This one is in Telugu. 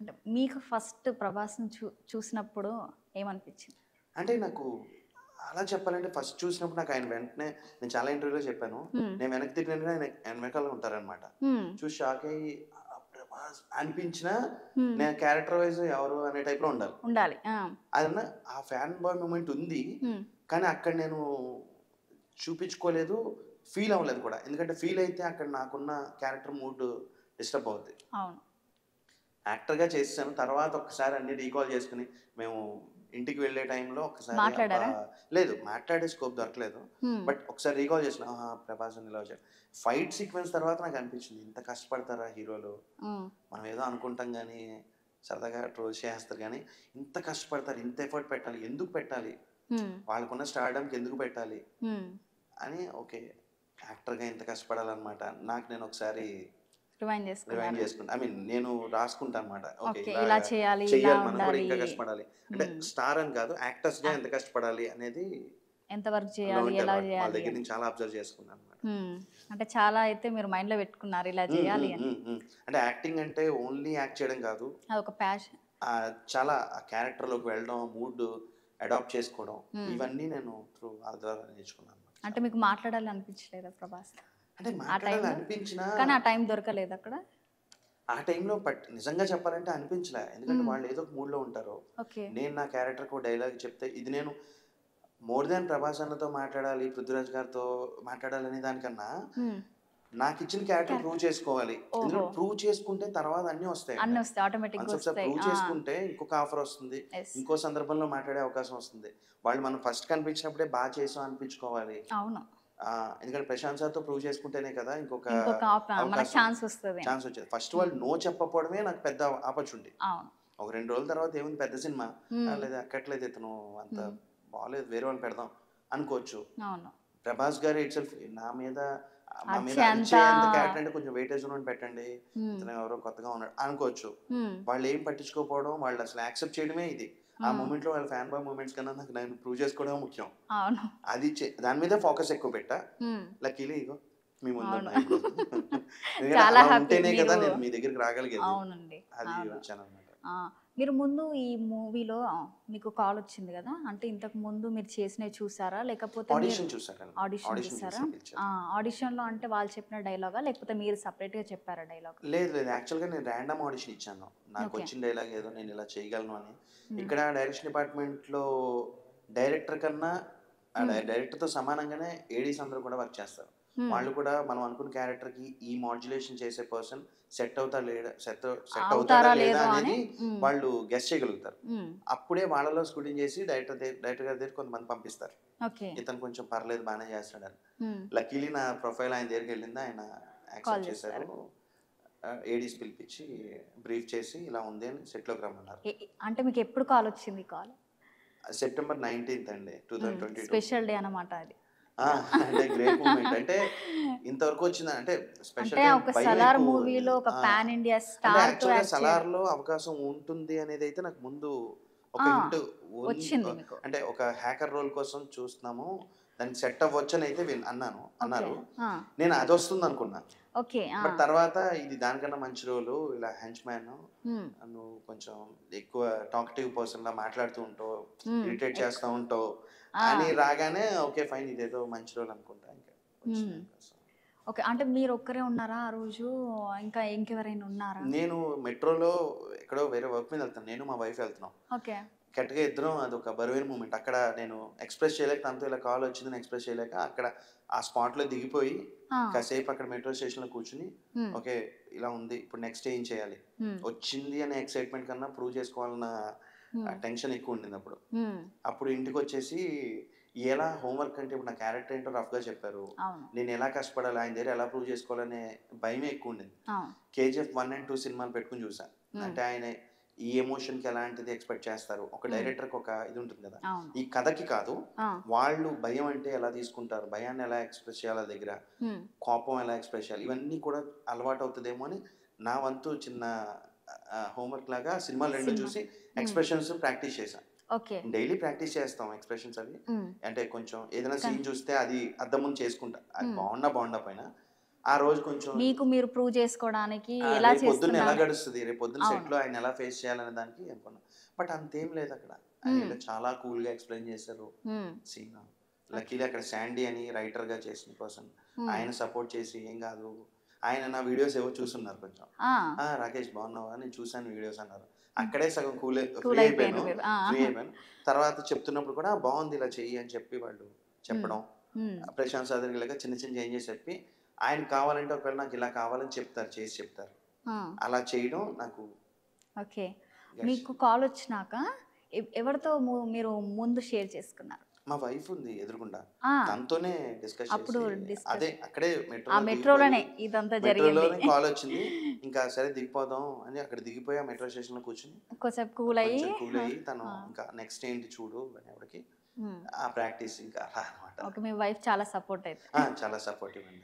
అంటే మీకు ఫస్ట్ ప్రభాస్‌ని చూసినప్పుడు ఏమనిపించింది? అంటే నాకు అలా చెప్పాలంటే ఫస్ట్ చూసినప్పుడు నాకు ఆయన వెంటనే నేను చాలా ఇంటర్వ్యూలో చెప్పాను. హ్మ్. నేను వెనక్కి తిరిగిన ఆయన వెనకాల ఉంటారనమాట. హ్మ్. చూసి షాక్ అయ్యి ప్రభాస్ అనిపించినా హ్మ్. నేను క్యారెక్టర్ వైస్ ఎవరు అనే టైప్‌లో ఉండాలి. ఉండాలి. ఆ! అదన్నా ఆ ఫ్యాన్ బాయ్ మూమెంట్ ఉంది. హ్మ్. కానీ అక్కడ నేను చూపించుకోలేదు. ఫీల్ అవ్వలేదు కూడా. ఎందుకంటే ఫీల్ అయితే అక్కడ నాకున్న క్యారెక్టర్ మూడ్ డిస్టర్బ్ అవుద్ది. అవును. యాక్టర్‌గా చేసేసాను. తర్వాత ఒక్కసారి అన్నీ రీకాల్ చేసుకొని, మేము ఇంటికి వెళ్ళే టైంలో ఒక్కసారి అబ్బా! మాట్లాడారా? లేదు మాట్లాడే స్కోప్ దొరకలేదు. హ్మ్. బట్ ఒకసారి రీకాల్ చేసిన. ఆహా! ప్రభాస్ అని ఇలా వచ్చాడు. ఫైట్ సీక్వెన్స్ తర్వాత నాకు అనిపించింది. ఇంత కష్టపడతారా హీరోలు? హ్మ్. మనం ఏదో అనుకుంటాం గానీ, సరదాగా ట్రోల్ చేసేస్తారు గానీ, ఇంత కష్టపడతారు, ఇంత ఎఫర్ట్ పెట్టాలి, ఎందుకు పెట్టాలి? హ్మ్. వాళ్ళకున్న స్టార్డమ్‌కి ఎందుకు పెట్టాలి? హ్మ్. అని ఓకే. యాక్టర్‌గా ఇంత కష్టపడాలన్నమాట. నాకు నేను ఒకసారి రివైండ్ రివైండ్ చేసుకున్నారా? చేసుకుంటా. ఐ మీన్ నేను రాసుకుంటానన్నమాట. ఓకే. ఓకే. ఇలా ఇలాగా చేయాలి, ఇలా చెయ్యాలి మనం కూడా ఉండాలి. ఇంకా కష్టపడాలి. అంటే హ్మ్. స్టార్ అని కాదు. యాక్టర్స్‌గా యాక్ ఎంత కష్టపడాలి అనేది ఎంత వర్క్ చేయాలి, లోంటి ఎలా అలవాటు. వాళ్ళ చేయాలి దగ్గర అని. నుంచి చాలా అబ్జర్వ్ చేసుకున్నానన్నమాట. హ్మ్. అంటే చాలా అయితే మీరు మైండ్‌లో పెట్టుకున్నారు ఇలా చేయాలి అని. అంటే యాక్టింగ్ అంటే ఓన్లీ యాక్ట్ చేయడం కాదు. అదొక ప్యాషన్. చాలా ఆ క్యారెక్టర్‌లోకి వెళ్ళడం, మూడ్ అడాప్ట్ చేసుకోవడం హ్మ్. ఇవన్నీ నేను త్రూ ఆ ద్వారా నేర్చుకున్నానన్నమాట అంటే చాలా. మీకు మాట్లాడాలి అనిపించలేదా ప్రభాస్‌తో? అంటే ఆ మాట్లాడాలి టైంలో? అనిపించినా కానీ ఆ టైం దొరకలేదా అక్కడ? ఆ టైంలో నిజంగా చెప్పాలంటే అనిపించలే. ఎందుకంటే హ్మ్. వాళ్ళు ఏదో ఒక మూడ్‌లో ఉంటారు. ఓకే. నేను నా క్యారెక్టర్‌కి ఒక డైలాగ్ చెప్తే ఇది నేను మోర్ దాన్ ప్రభాస్ అన్నతో మాట్లాడాలి, పృథ్వీరాజ్ గారితో మాట్లాడాలనే దానికన్నా హ్మ్. నాకిచ్చిన క్యారెక్టర్ ప్రూవ్ క్యారెక్టర్. చేసుకోవాలి. ఓహో! ఎందుకంటే ప్రూవ్ చేసుకుంటే తర్వాత అన్నీ వస్తాయండి. అన్నొస్తాయి. ఆటోమేటిక్‌గా వన్స్ ఒకసారి ఒస్తాయి. ప్రూవ్ ఆ! చేసుకుంటే ఇంకొక ఆఫర్ వస్తుంది. యెస్. ఇంకో సందర్భంలో మాట్లాడే అవకాశం వస్తుంది. వాళ్ళు మనం ఫస్ట్ కనిపించినప్పుడే చేసాం అనిపించుకోవాలి. అవును. ఎందుకంటే ప్రశాంత్ సార్‌తో ప్రూవ్ చేసుకుంటేనే కదా ఇంకొక ఇంకొక మనకు అవకాశం ఛాన్స్ ఒస్తది. ఛాన్స్ వచ్చేది. ఫస్ట్ హ్మ్. వాళ్ళు నో చెప్పకపోవడమే నాకు పెద్ద ఆపర్చునిటీ. అవును. ఒక 2 రోజుల తర్వాత ఏముంది పెద్ద సినిమా. హ్మ్. లేదు ఎక్కట్లేదు ఇతను అంత హ్మ్. బాలేదు వేరే వాళ్ళని పెడదాం అనుకోవచ్చు. అవును. 'ప్రభాస్' గారు ఇట్సెల్ఫ్ మా మీద అరిచేంత అరిచేంత క్యారెక్టర్ అంటే కొంచెం వెయిటేజ్ ఉన్నోడిని పెట్టండి. హ్మ్. ఇతను ఎవరో కొత్తగా ఉన్నాడు అనుకోవచ్చు. హ్మ్. వాళ్ళేం పట్టించుకోకపోవడం, వాళ్ళు అసలు యాక్సెప్ట్ చేయడమే ఇది. ఆ హ్మ్. మూమెంట్‌లో వాళ్ళ ఫ్యాన్ బాయ్ మూమెంట్స్ కన్నా నాకు నన్ను ప్రూవ్ చేసుకోవడమే ముఖ్యం. అవును. దాని మీదే ఫోకస్ ఎక్కువ పెట్టా. హ్మ్. లక్కీలీ ఇగో మీ అవును. ముందున్నా ఇప్పుడు. ఎందుకంటే చాలా అలా హ్యాపీ ఉంటేనే మీరు కదా నేను మీ దగ్గరికి రాగలిగేది. అవునండి. అది అవును. వచ్చాననమాట. ఆ! మీరు ముందు ఈ మూవీలో మీకు కాలొచ్చింది గదా! అంటే ఇంతకు ముందు మీరు చేసినవి చూసారా? లేకపోతే మీరు ఆడిషన్ చూసానండి. ఆడిషన్ ఆడిషన్ చూసారా? చూసా ఆ! పిలిచారు. ఆడిషన్‌లో అంటే వాళ్ళు చెప్పిన డైలాగా? లేకపోతే మీరు సెపరేట్‌గా చెప్పారా డైలాగ్? లేదు. లేదు. యాక్చువల్‌గా నేను ర్యాండమ్ ఆడిషన్ ఇచ్చాను. ఓకే. నాకొచ్చిన డైలాగ్ ఏదో నేను ఇలా చేయగలను అని. హ్మ్. ఇక్కడ డైరెక్షన్ డిపార్ట్‌మెంట్‌లో డైరెక్టర్ కన్నా హ్మ్. డైరెక్టర్‌తో సమానంగానే ఏడీస్ అందరూ కూడా వర్క్ చేస్తారు. హ్మ్. వాళ్ళు కూడా మనం అనుకున్న క్యారెక్టర్‌కి ఈ మాడ్యులేషన్ చేసే పర్సన్ సెట్ అవుతా లేడా సెట్ అవుతాడా అవుతారా లేదా లేదో అని అనేది హ్మ్. వాళ్ళు గెస్ చేయగలుగుతారు. హ్మ్. అప్పుడే వాళ్ళలో స్క్రూటినీ చేసి డైరెక్టర్ గారి దగ్గరికి కొంతమంది పంపిస్తారు. ఓకే. ఇతను కొంచెం పర్లేదు బానే చేస్తున్నాడని. హ్మ్. లక్కీలీ నా ప్రొఫైల్ ఆయన దగ్గరికెళ్ళింది. ఆయన కాల్ యాక్సెప్ట్ చేశారు. చేస్తారు. ఏడీస్ పిలిపించి బ్రీఫ్ చేసి ఇలా ఉంది అని సెట్‌లోకి రమ్మన్నారు. అంటే మీకెప్పుడు కాలొచ్చింది ఈ కాల్? సెప్టెంబర్ 19థ్ అండి హ్మ్. 2022. స్పెషల్ డే అన్నమాట అది. ఆ! ఇక. అంటే గ్రేట్ మూమెంట్. అంటే ఇంతవరకు వచ్చిందా అంటే అంటే స్పెషల్ డే ఒక భయం 'సలార్' ఎక్కువ. మూవీలో ఒక ఆ! పాన్ ఇండియా అంటే స్టార్‌తో యాక్చువల్‌గా యాక్ట్ చేయడం. 'సలార్‌లో' అవకాశం ఉంటుంది అనేదైతే నాకు ముందు ఒక ఆ! హింట్ వచ్చింది మీకు. అంటే ఒక హ్యాకర్ రోల్ కోసం చూస్తున్నాము. దానికి సెట్ అవ్వచ్చని అయితే ఓకే. అన్నారు. ఆ! నేను అదొస్తుందనుకున్నా. ఓకే. ఆ! బట్ తర్వాత ఇది దానికన్నా మంచి రోలు ఇలా హెంచ్‌మ్యాన్ హ్మ్. నువ్వు కొంచెం ఎక్కువ టాకటివ్ పర్సన్‌లా మాట్లాడుతూ ఉంటావు. హ్మ్. ఇరిటేట్ చేస్తా ఉంటావు ఆ! అని రాగానే ఓకే. ఫైన్ ఇదేదో మంచి రోల్ అనుకుంటా ఇంకా హ్మ్. వచ్చింది. So, okay. అంటే మీరొక్కరే ఉన్నారా ఆ రోజు? ఇంకా ఇంకెవరైనా ఉన్నారా? నేను మెట్రోలో ఎక్కడో వేరే వర్క్ మీద వెళ్తాను. నేను మా వైఫ్ వెళ్తున్నాం. ఓకే. కరెక్ట్‌గా ఇద్దరం అదొక బరువైన మూమెంట్. అక్కడ నేను ఎక్స్‌ప్రెస్ చేయలేక తనతో ఇలా కాల్ వచ్చిందని ఎక్స్‌ప్రెస్ చేయలేక అక్కడ ఆ స్పాట్‌లో దిగిపోయి ఆ! కాసేపు అక్కడ మెట్రో స్టేషన్‌లో కూర్చొని హ్మ్. ఓకే. ఇలా ఉంది. ఇప్పుడు నెక్స్ట్ ఏం చేయాలి? హ్మ్. వచ్చింది అనే ఎక్సైట్‌మెంట్ కన్నా ప్రూవ్ చేసుకోవాలన్న హ్మ్. టెన్షన్ ఎక్కువ ఉండిందప్పుడు. హ్మ్. అప్పుడు ఇంటికొచ్చేసి ఎలా హోంవర్క్ అంటే ఇప్పుడు నా క్యారెక్టర్ ఏంటో రఫ్‌గా చెప్పారు. అవును. నేను ఎలా కష్టపడాలి? ఆయన దగ్గర ఎలా ప్రూవ్ చేసుకోవాలనే భయమే ఎక్కువుండింది. అవును. 'కేజీఎఫ్ 1 అండ్ 2' సినిమాలు పెట్టుకొని చూసా. హ్మ్. అంటే ఆయన ఈ ఎమోషన్‌కి ఎలాంటిది ఎక్స్‌పెక్ట్ చేస్తారు. ఒక హ్మ్. డైరెక్టర్‌కి ఒక ఇది ఉంటుంది కదా! అవును. ఈ కథకి కాదు. ఆ! వాళ్ళు భయం అంటే ఎలా తీసుకుంటారు? భయాన్ని ఎలా ఎక్స్‌ప్రెస్ చేయాలి ఆళ్ళ దగ్గర? హ్మ్. కోపం ఎలా ఎక్స్‌ప్రెస్ చేయాలి? ఇవన్నీ కూడా అలవాటవుతదేమో అని నా వంతు చిన్న హోంవర్క్ లాగా సినిమాలు 2 సినిమా. చూసి హ్మ్. ఎక్స్‌ప్రెషన్స్ ప్రాక్టీస్ చేశా. ఓకే. డైలీ ప్రాక్టీస్ చేస్తాం ఎక్స్‌ప్రెషన్స్ అవి. హ్మ్. అంటే కొంచెం ఏదైనా కానీ సీన్ చూస్తే అది అద్దం ముందు చేసుకుంటా. అది హ్మ్. బాగున్నా, బాగుండకపోయినా ఆ రోజు కొంచెం మీకు మీరు ప్రూవ్ చేసుకోవడానికి ఆ, ఎలా రేపు పొద్దున్న ఎలా చేస్తున్నారు? గడుస్తుంది, రేపు పొద్దున్న అవును. సెట్లో ఆయన ఎలా ఫేస్ చేయాలనే దానికి అనుకున్నాను. బట్ అంతేం లేదు అక్కడ. ఆయన హ్మ్. వీళ్ళు చాలా కూల్గా ఎక్స్ప్లెయిన్ చేశారు హ్మ్. సీన్. లక్కీలీ అక్కడ శాండీ అని రైటర్గా చేసిన పర్సన్ హ్మ్. ఆయన సపోర్ట్ చేసి ఏం కాదు. ఆయన నా వీడియోస్ ఏవో చూస్తున్నారు కొంచెం. ఆ! రాకేష్ బాగున్నావా, నేను చూసాను వీడియోస్ అన్నారు. అక్కడే సగం ఫ్రీ కూల్ అయిపోయాను. అయిపోయారు మీరు. ఆ! ఫ్రీ అయిపోయాను. తర్వాత చెప్తున్నప్పుడు కూడా బాగుంది ఇలా చెయ్యి అని చెప్పి వాళ్ళు హ్మ్. చెప్పడం. హ్మ్. ప్రశాంత్ సాగర్ ఇలాగ చిన్న చిన్న చేంజెస్ చెప్పి ఆయనకి కావాలంటే ఒకవేళ నాకు ఇలా కావాలని చెప్తారు, చేసి చెప్తారు. ఆ! అలా చేయడం నాకు ఓకే. మీకు గడిచింది. కాలొచ్చినాక ఎవరితో మీరు ముందు షేర్ చేసుకున్నారు? మా వైఫ్ ఉంది ఎదురుగుండా. ఆ! తనతోనే డిస్కస్ అప్పుడు చేసి అదే డిస్కస్ అక్కడే ఆ మెట్రోలో దిగిపోయి మెట్రోలోనే ఇదంతా జరిగింది. మెట్రోలోనే కాలొచ్చింది. ఇంకా సరే దిగిపోదాం అని అక్కడ దిగిపోయి ఆ మెట్రో స్టేషన్‌లో కూర్చొని కొంచెంసేపు కూల్ అయ్యి కొంచెం కూల్ అయ్యి తను ఆ! ఇంకా నెక్స్ట్ ఏంటి చూడు అనేప్పటికి హ్మ్. ఆ ప్రాక్టీస్ ఇంకా అలా అనమాట. ఓకే. మీ వైఫ్ చాలా సపోర్ట్ అయితే. చాలా సపోర్టివ్ అండి.